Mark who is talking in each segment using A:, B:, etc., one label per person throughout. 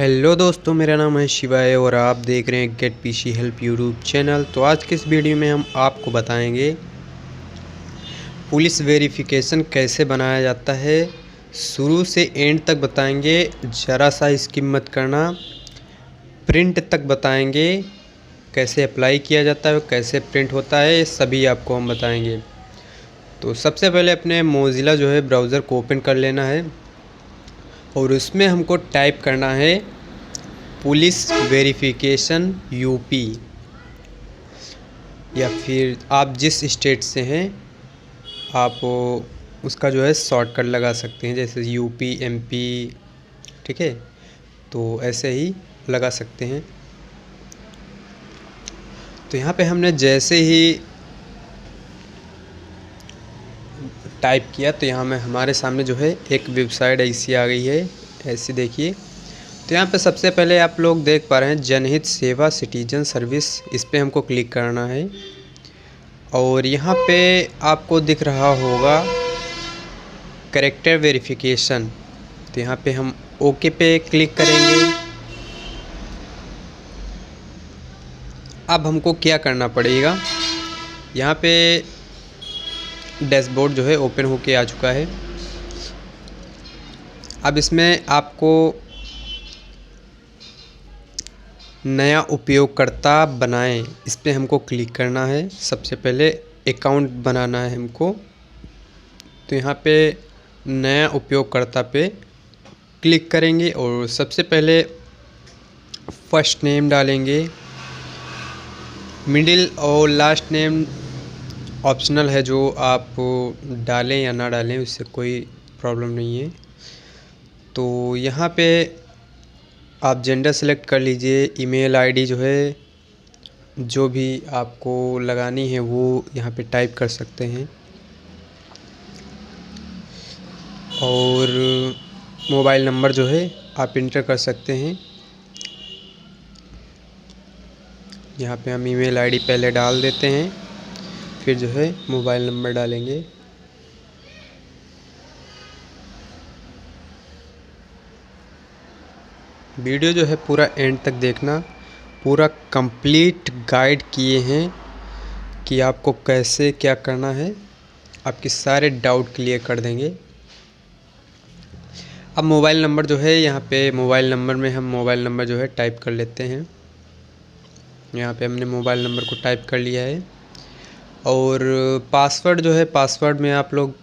A: Hello दोस्तों, मेरा नाम है शिवाय और आप देख रहे हैं get PC help YouTube channel. तो आज की इस वीडियो में हम आपको बताएंगे पुलिस वेरिफिकेशन कैसे बनाया जाता है। शुरू से एंड तक बताएंगे, ज़रा सा स्किप मत करना। प्रिंट तक बताएंगे कैसे अप्लाई किया जाता है, कैसे प्रिंट होता है, ये सभी आपको हम बताएंगे। तो सबसे पहले अपने मोज़िला जो है ब्राउज़र को ओपन कर लेना है और उसमें हमको टाइप करना है पुलिस वेरिफिकेशन यूपी, या फिर आप जिस स्टेट से हैं आप उसका जो है शॉर्टकट लगा सकते हैं, जैसे यूपी, एमपी। ठीक है, तो ऐसे ही लगा सकते हैं। तो यहाँ पे हमने जैसे ही टाइप किया तो यहाँ में हमारे सामने जो है एक वेबसाइट ऐसी आ गई है, ऐसी देखिए। तो यहाँ पे सबसे पहले आप लोग देख पा रहे हैं जनहित सेवा सिटीजन सर्विस, इस पर हमको क्लिक करना है। और यहाँ पे आपको दिख रहा होगा कैरेक्टर वेरिफिकेशन, तो यहाँ पे हम ओके पे क्लिक करेंगे। अब हमको क्या करना पड़ेगा, यहाँ पे डैशबोर्ड जो है ओपन होके आ चुका है। अब इसमें आपको नया उपयोगकर्ता बनाएं, इस पर हमको क्लिक करना है। सबसे पहले अकाउंट बनाना है हमको, तो यहाँ पे नया उपयोगकर्ता पे क्लिक करेंगे और सबसे पहले फर्स्ट नेम डालेंगे। मिडिल और लास्ट नेम ऑप्शनल है, जो आप डालें या ना डालें उससे कोई प्रॉब्लम नहीं है। तो यहाँ पे आप जेंडर सेलेक्ट कर लीजिए। ईमेल आईडी जो है, जो भी आपको लगानी है वो यहाँ पे टाइप कर सकते हैं। और मोबाइल नंबर जो है आप इंटर कर सकते हैं। यहाँ पे हम ईमेल आईडी पहले डाल देते हैं, फिर जो है मोबाइल नंबर डालेंगे। वीडियो जो है पूरा एंड तक देखना, पूरा कंप्लीट गाइड किए हैं कि आपको कैसे क्या करना है, आपके सारे डाउट क्लियर कर देंगे। अब मोबाइल नंबर जो है, यहाँ पे मोबाइल नंबर में हम मोबाइल नंबर जो है टाइप कर लेते हैं। यहाँ पे हमने मोबाइल नंबर को टाइप कर लिया है। और पासवर्ड जो है, पासवर्ड में आप लोग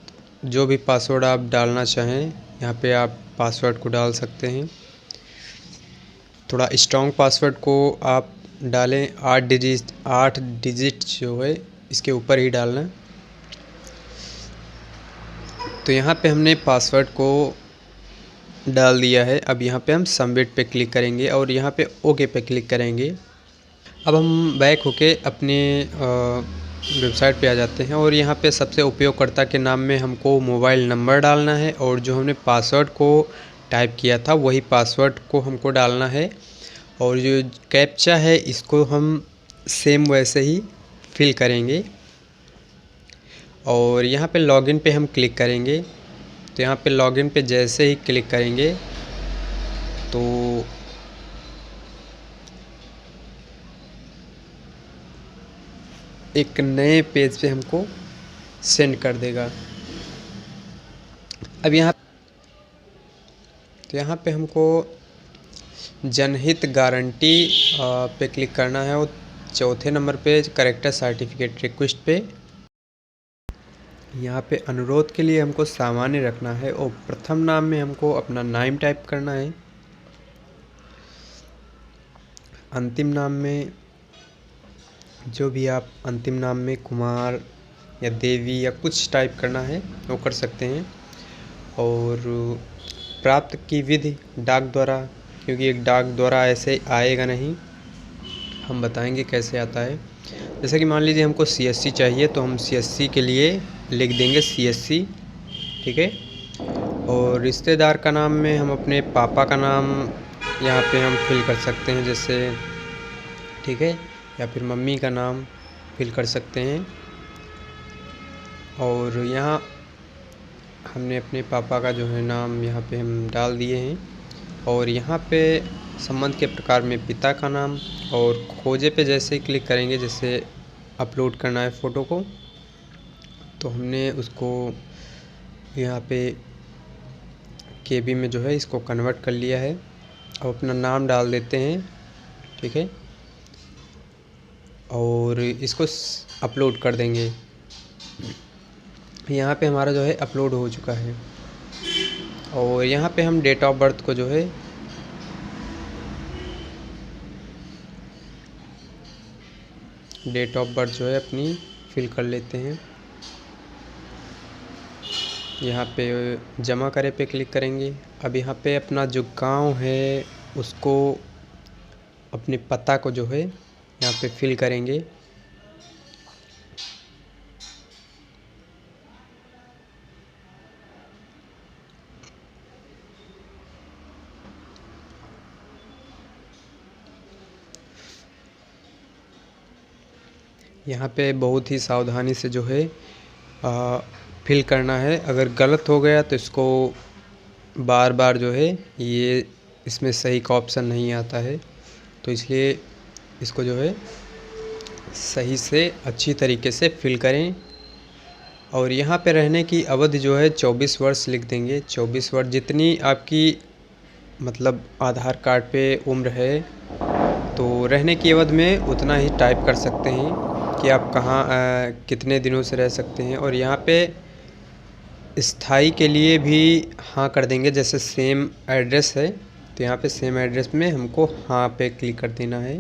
A: जो भी पासवर्ड आप डालना चाहें यहाँ पे आप पासवर्ड को डाल सकते हैं। थोड़ा स्ट्रॉन्ग पासवर्ड को आप डालें, 8 डिजिट जो है इसके ऊपर ही डालना। तो यहाँ पे हमने पासवर्ड को डाल दिया है। अब यहाँ पे हम सबमिट पे क्लिक करेंगे और यहाँ पे ओके पे क्लिक करेंगे। अब हम बैक होके अपने वेबसाइट पे आ जाते हैं और यहाँ पे सबसे उपयोगकर्ता के नाम में हमको मोबाइल नंबर डालना है और जो हमने पासवर्ड को टाइप किया था वही पासवर्ड को हमको डालना है। और जो कैप्चा है इसको हम सेम वैसे ही फिल करेंगे। और यहाँ पे लॉगिन पे हम क्लिक करेंगे। तो यहाँ पे लॉगिन पे जैसे ही क्लिक करेंगे तो एक नए पेज पे हमको सेंड कर देगा। अब यहाँ पे हमको जनहित गारंटी पे क्लिक करना है और चौथे नंबर पे करेक्टर सर्टिफिकेट रिक्वेस्ट पे यहाँ पे अनुरोध के लिए हमको सामान्य रखना है और प्रथम नाम में हमको अपना नाम टाइप करना है। अंतिम नाम में जो भी आप अंतिम नाम में कुमार या देवी या कुछ टाइप करना है वो कर सकते हैं। और प्राप्त की विधि डाक द्वारा, क्योंकि एक डाक द्वारा ऐसे आएगा नहीं, हम बताएंगे कैसे आता है। जैसे कि मान लीजिए हमको CSC चाहिए तो हम CSC के लिए लिख देंगे CSC। ठीक है। और रिश्तेदार का नाम में हम अपने पापा का नाम यहाँ पे हम फिल कर सकते हैं जैसे, ठीक है, या फिर मम्मी का नाम फिल कर सकते हैं। और यहाँ हमने अपने पापा का जो है नाम यहाँ पे हम डाल दिए हैं। और यहाँ पे संबंध के प्रकार में पिता का नाम, और खोजे पे जैसे ही क्लिक करेंगे, जैसे अपलोड करना है फ़ोटो को, तो हमने उसको यहाँ पे केबी में जो है इसको कन्वर्ट कर लिया है। अब अपना नाम डाल देते हैं, ठीक है, और इसको अपलोड कर देंगे। यहाँ पे हमारा जो है अपलोड हो चुका है, और यहाँ पे हम डेट ऑफ बर्थ को जो है अपनी फिल कर लेते हैं। यहाँ पे जमा करे पे क्लिक करेंगे। अब यहाँ पे अपना जो गांव है उसको, अपने पता को जो है यहाँ पे फिल करेंगे। यहाँ पे बहुत ही सावधानी से जो है फिल करना है। अगर गलत हो गया तो इसको बार बार जो है ये इसमें सही का ऑप्शन नहीं आता है, तो इसलिए इसको जो है सही से अच्छी तरीके से फिल करें। और यहाँ पे रहने की अवधि जो है 24 वर्ष लिख देंगे। 24 वर्ष जितनी आपकी मतलब आधार कार्ड पे उम्र है, तो रहने की अवधि में उतना ही टाइप कर सकते हैं कि आप कहाँ कितने दिनों से रह सकते हैं। और यहाँ पे स्थाई के लिए भी हाँ कर देंगे। जैसे सेम एड्रेस है तो यहाँ पे सेम एड्रेस में हमको हाँ पे क्लिक कर देना है।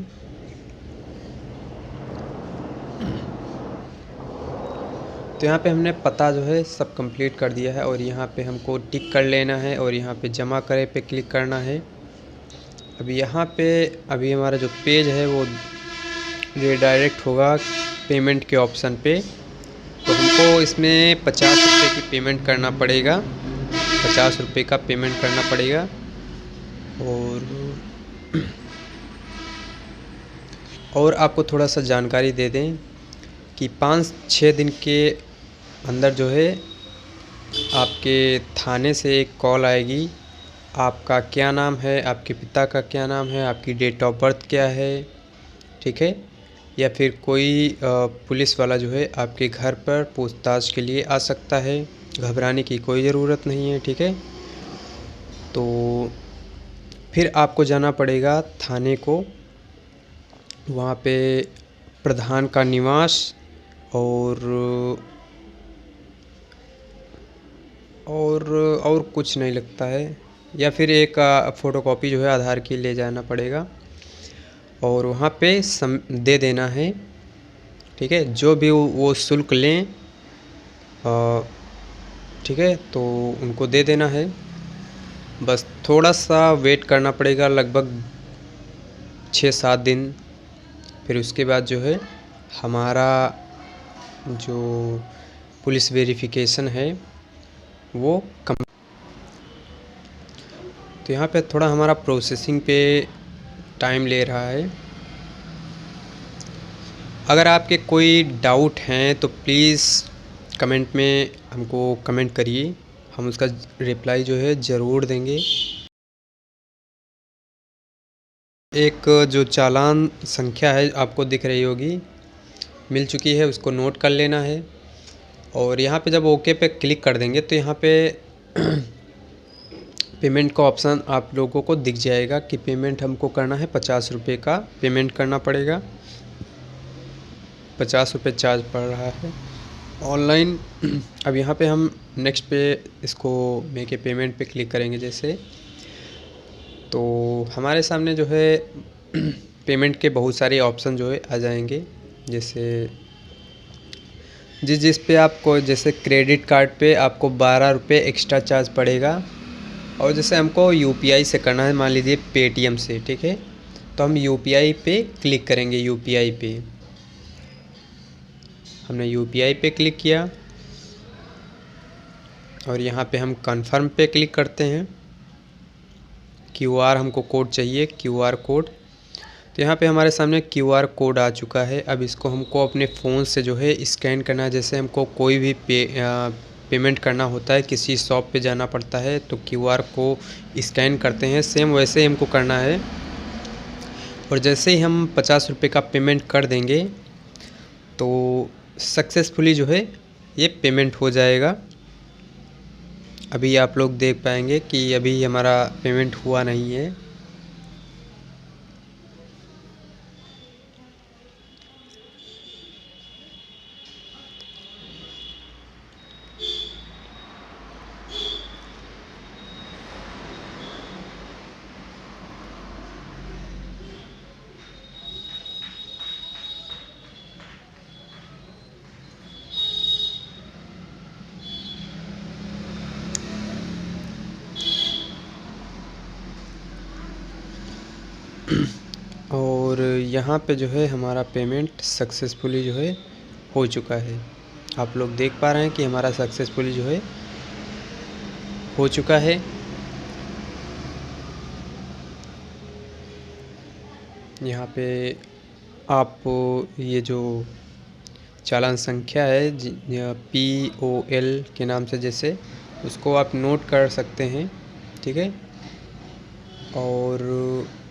A: तो यहाँ पे हमने पता जो है सब कंप्लीट कर दिया है, और यहाँ पे हमको टिक कर लेना है, और यहाँ पे जमा करे पे क्लिक करना है। अभी यहाँ पे अभी हमारा जो पेज है वो रिडायरेक्ट होगा पेमेंट के ऑप्शन पे। तो हमको इसमें 50 रुपये की पेमेंट करना पड़ेगा, 50 रुपये का पेमेंट करना पड़ेगा। और आपको थोड़ा सा जानकारी दे दें कि 5-6 दिन के अंदर जो है आपके थाने से एक कॉल आएगी। आपका क्या नाम है, आपके पिता का क्या नाम है, आपकी डेट ऑफ बर्थ क्या है, ठीक है, या फिर कोई पुलिस वाला जो है आपके घर पर पूछताछ के लिए आ सकता है। घबराने की कोई ज़रूरत नहीं है, ठीक है। तो फिर आपको जाना पड़ेगा थाने को, वहाँ पे प्रधान का निवास और कुछ नहीं लगता है, या फिर एक फ़ोटोकॉपी जो है आधार की ले जाना पड़ेगा, और वहाँ पे दे देना है, ठीक है। जो भी वो शुल्क लें, ठीक है, तो उनको दे देना है। बस थोड़ा सा वेट करना पड़ेगा, लगभग 6-7 दिन। फिर उसके बाद जो है हमारा जो पुलिस वेरिफिकेशन है वो तो यहाँ पे थोड़ा हमारा प्रोसेसिंग पे टाइम ले रहा है। अगर आपके कोई डाउट हैं तो प्लीज़ कमेंट में हमको कमेंट करिए, हम उसका रिप्लाई जो है ज़रूर देंगे। एक जो चालान संख्या है आपको दिख रही होगी, मिल चुकी है, उसको नोट कर लेना है। और यहाँ पे जब ओके पे क्लिक कर देंगे तो यहाँ पे पेमेंट का ऑप्शन आप लोगों को दिख जाएगा कि पेमेंट हमको करना है 50 रुपये का पेमेंट करना पड़ेगा। 50 रुपये चार्ज पड़ रहा है ऑनलाइन। अब यहाँ पे हम नेक्स्ट पे इसको मेक ए पेमेंट पे क्लिक करेंगे जैसे, तो हमारे सामने जो है पेमेंट के बहुत सारे ऑप्शन जो है आ जाएंगे। जैसे जिस पे आपको, जैसे क्रेडिट कार्ड पे आपको 12 रुपये एक्स्ट्रा चार्ज पड़ेगा, और जैसे हमको यूपीआई से करना है, मान लीजिए पेटीएम से, ठीक है, तो हम यूपीआई पे क्लिक करेंगे। यूपीआई पे हमने यूपीआई पे क्लिक किया, और यहाँ पे हम कन्फर्म पे क्लिक करते हैं। क्यूआर हमको कोड चाहिए, क्यूआर कोड। तो यहाँ पे हमारे सामने क्यूआर कोड आ चुका है। अब इसको हमको अपने फ़ोन से जो है स्कैन करना है। जैसे हमको कोई भी पेमेंट करना होता है, किसी शॉप पे जाना पड़ता है तो क्यूआर को स्कैन करते हैं, सेम वैसे ही हमको करना है। और जैसे ही हम 50 रुपये का पेमेंट कर देंगे तो सक्सेसफुली जो है ये पेमेंट हो जाएगा। अभी आप लोग देख पाएंगे कि अभी हमारा पेमेंट हुआ नहीं है। और यहाँ पे जो है हमारा पेमेंट सक्सेसफुली जो है हो चुका है। आप लोग देख पा रहे हैं कि हमारा सक्सेसफुली जो है हो चुका है। यहाँ पे आप ये जो चालान संख्या है POL के नाम से जैसे उसको आप नोट कर सकते हैं, ठीक है। और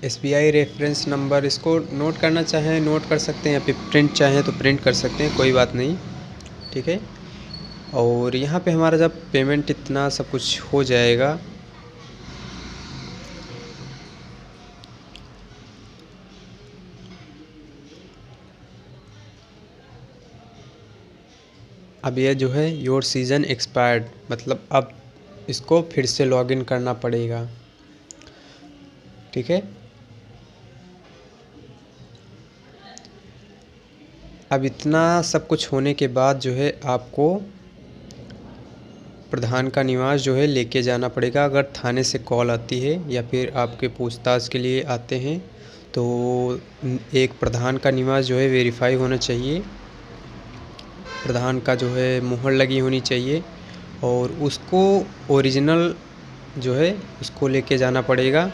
A: SBI रेफरेंस नंबर इसको नोट करना चाहें नोट कर सकते हैं, या फिर प्रिंट चाहें तो प्रिंट कर सकते हैं, कोई बात नहीं, ठीक है। और यहाँ पे हमारा जब पेमेंट इतना सब कुछ हो जाएगा अब ये जो है योर सीज़न एक्सपायर्ड, मतलब अब इसको फिर से लॉगिन करना पड़ेगा, ठीक है। अब इतना सब कुछ होने के बाद जो है आपको प्रधान का निवास जो है लेके जाना पड़ेगा। अगर थाने से कॉल आती है या फिर आपके पूछताछ के लिए आते हैं तो एक प्रधान का निवास जो है वेरीफाई होना चाहिए, प्रधान का जो है मुहर लगी होनी चाहिए, और उसको ओरिजिनल जो है उसको लेके जाना पड़ेगा।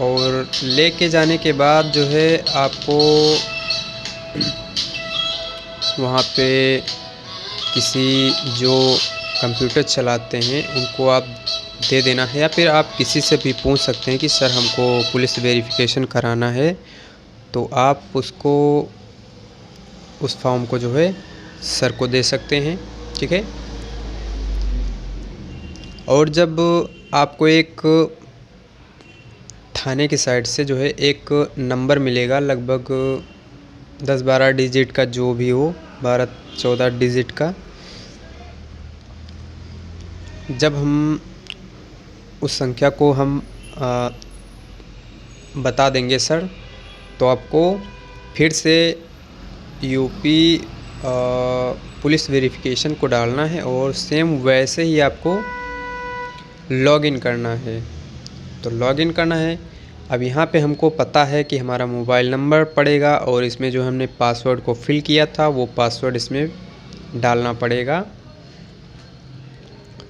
A: और लेके जाने के बाद जो है आपको वहाँ पे किसी जो कंप्यूटर चलाते हैं उनको आप दे देना है, या फिर आप किसी से भी पूछ सकते हैं कि सर हमको पुलिस वेरिफिकेशन कराना है, तो आप उसको उस फॉर्म को जो है सर को दे सकते हैं, ठीक है। और जब आपको एक थाने की साइड से जो है एक नंबर मिलेगा, लगभग 10-12 डिजिट का, जो भी हो 12-14 डिजिट का, जब हम उस संख्या को हम बता देंगे सर, तो आपको फिर से यूपी पुलिस वेरिफिकेशन को डालना है और सेम वैसे ही आपको लॉगिन करना है। तो लॉगिन करना है। अब यहाँ पे हमको पता है कि हमारा मोबाइल नंबर पड़ेगा और इसमें जो हमने पासवर्ड को फिल किया था वो पासवर्ड इसमें डालना पड़ेगा,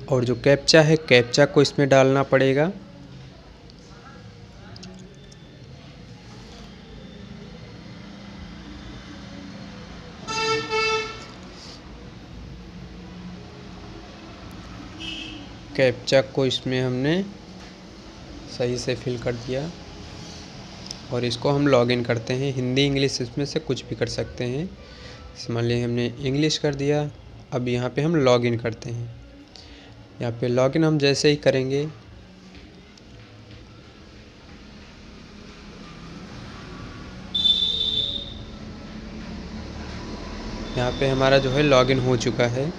A: और जो कैप्चा है कैप्चा को इसमें डालना पड़ेगा। कैप्चा को इसमें हमने सही से फिल कर दिया और इसको हम लॉगिन करते हैं। हिंदी इंग्लिश इसमें से कुछ भी कर सकते हैं। मान लीजिए हमने इंग्लिश कर दिया। अब यहाँ पे हम लॉगिन करते हैं। यहाँ पे लॉगिन हम जैसे ही करेंगे यहाँ पे हमारा जो है लॉगिन हो चुका है।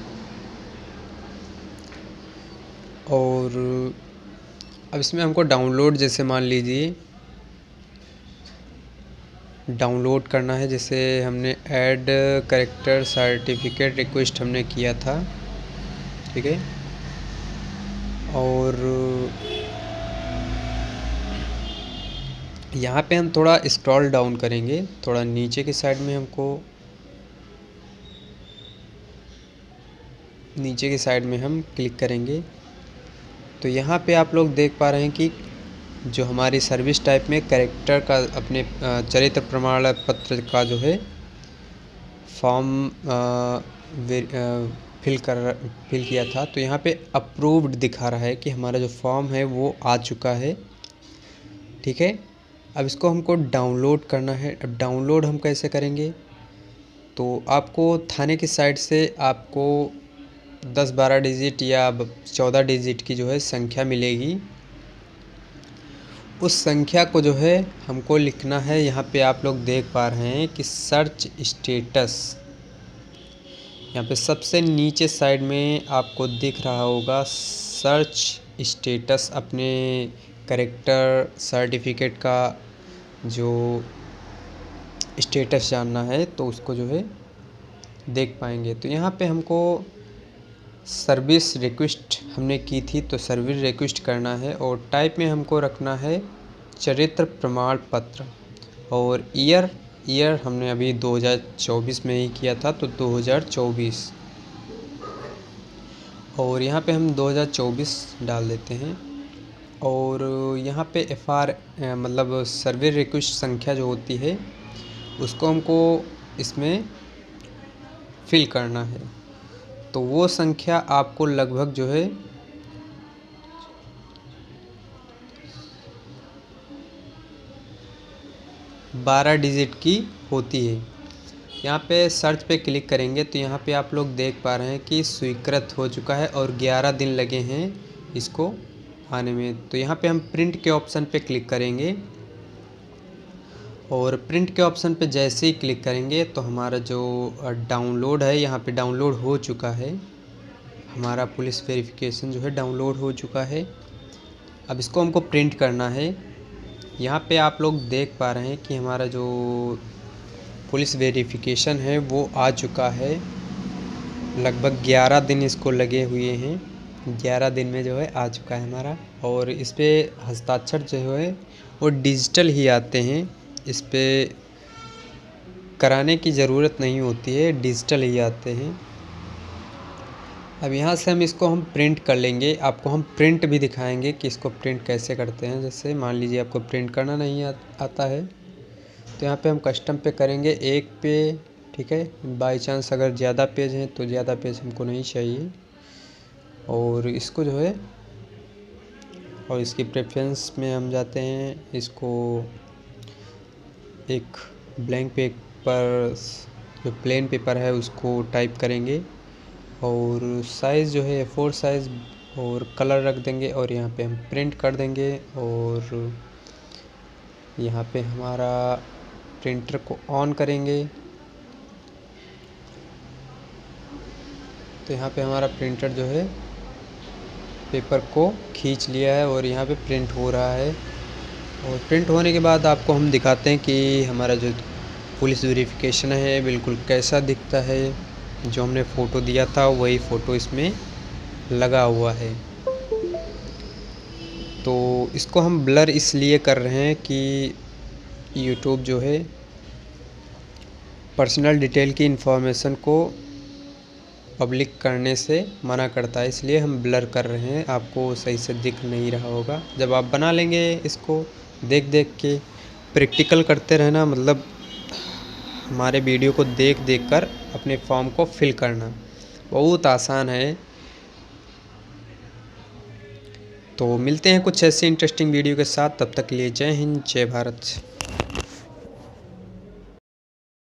A: और अब इसमें हमको डाउनलोड, जैसे मान लीजिए डाउनलोड करना है, जैसे हमने ऐड कैरेक्टर सर्टिफिकेट रिक्वेस्ट हमने किया था, ठीक है। और यहाँ पे हम थोड़ा स्क्रॉल डाउन करेंगे, थोड़ा नीचे की साइड में हमको नीचे की साइड में हम क्लिक करेंगे तो यहाँ पे आप लोग देख पा रहे हैं कि जो हमारी सर्विस टाइप में कैरेक्टर का अपने चरित्र प्रमाण पत्र का जो है फॉर्म फिल किया था, तो यहाँ पे अप्रूव्ड दिखा रहा है कि हमारा जो फॉर्म है वो आ चुका है, ठीक है। अब इसको हमको डाउनलोड करना है। अब डाउनलोड हम कैसे करेंगे, तो आपको थाने की साइट से आपको 10-12 डिजिट या 14 डिजिट की जो है संख्या मिलेगी। उस संख्या को जो है हमको लिखना है। यहाँ पे आप लोग देख पा रहे हैं कि सर्च स्टेटस, यहाँ पे सबसे नीचे साइड में आपको दिख रहा होगा सर्च स्टेटस। अपने कैरेक्टर सर्टिफिकेट का जो स्टेटस जानना है तो उसको जो है देख पाएंगे। तो यहाँ पे हमको सर्विस रिक्वेस्ट हमने की थी, तो सर्विस रिक्वेस्ट करना है और टाइप में हमको रखना है चरित्र प्रमाण पत्र। और ईयर हमने अभी 2024 में ही किया था, तो 2024, और यहाँ पे हम 2024 डाल देते हैं। और यहाँ पे मतलब सर्विस रिक्वेस्ट संख्या जो होती है उसको हमको इसमें फिल करना है। तो वो संख्या आपको लगभग जो है 12 डिजिट की होती है। यहाँ पे सर्च पे क्लिक करेंगे तो यहाँ पे आप लोग देख पा रहे हैं कि स्वीकृत हो चुका है और 11 दिन लगे हैं इसको आने में। तो यहाँ पे हम प्रिंट के ऑप्शन पे क्लिक करेंगे और प्रिंट के ऑप्शन पे जैसे ही क्लिक करेंगे तो हमारा जो डाउनलोड है, यहाँ पे डाउनलोड हो चुका है। हमारा पुलिस वेरिफिकेशन जो है डाउनलोड हो चुका है। अब इसको हमको प्रिंट करना है। यहाँ पे आप लोग देख पा रहे हैं कि हमारा जो पुलिस वेरिफिकेशन है वो आ चुका है। लगभग 11 दिन इसको लगे हुए हैं। 11 दिन में जो है आ चुका है हमारा। और इस पे हस्ताक्षर जो है वो डिजिटल ही आते हैं, इस पे कराने की ज़रूरत नहीं होती है, डिजिटल ही आते हैं। अब यहाँ से हम प्रिंट कर लेंगे। आपको हम प्रिंट भी दिखाएंगे कि इसको प्रिंट कैसे करते हैं। जैसे मान लीजिए आपको प्रिंट करना नहीं आता है तो यहाँ पे हम कस्टम पे करेंगे एक पे, ठीक है। बाई चांस अगर ज़्यादा पेज हैं तो ज़्यादा पेज हमको नहीं चाहिए। और इसको जो है, और इसकी प्रेफरेंस में हम जाते हैं, इसको एक ब्लैंक पेपर, जो प्लेन पेपर है उसको टाइप करेंगे और साइज़ जो है A4 साइज़ और कलर रख देंगे और यहाँ पे हम प्रिंट कर देंगे। और यहाँ पे हमारा प्रिंटर को ऑन करेंगे तो यहाँ पे हमारा प्रिंटर जो है पेपर को खींच लिया है और यहाँ पे प्रिंट हो रहा है। और प्रिंट होने के बाद आपको हम दिखाते हैं कि हमारा जो पुलिस वेरिफिकेशन है बिल्कुल कैसा दिखता है। जो हमने फ़ोटो दिया था वही फ़ोटो इसमें लगा हुआ है। तो इसको हम ब्लर इसलिए कर रहे हैं कि यूट्यूब जो है पर्सनल डिटेल की इन्फॉर्मेशन को पब्लिक करने से मना करता है, इसलिए हम ब्लर कर रहे हैं। आपको सही से दिख नहीं रहा होगा। जब आप बना लेंगे इसको देख देख के, प्रैक्टिकल करते रहना, मतलब हमारे वीडियो को देख देख कर अपने फॉर्म को फिल करना बहुत आसान है। तो मिलते हैं कुछ ऐसे इंटरेस्टिंग वीडियो के साथ। तब तक के लिए जय हिंद, जय भारत।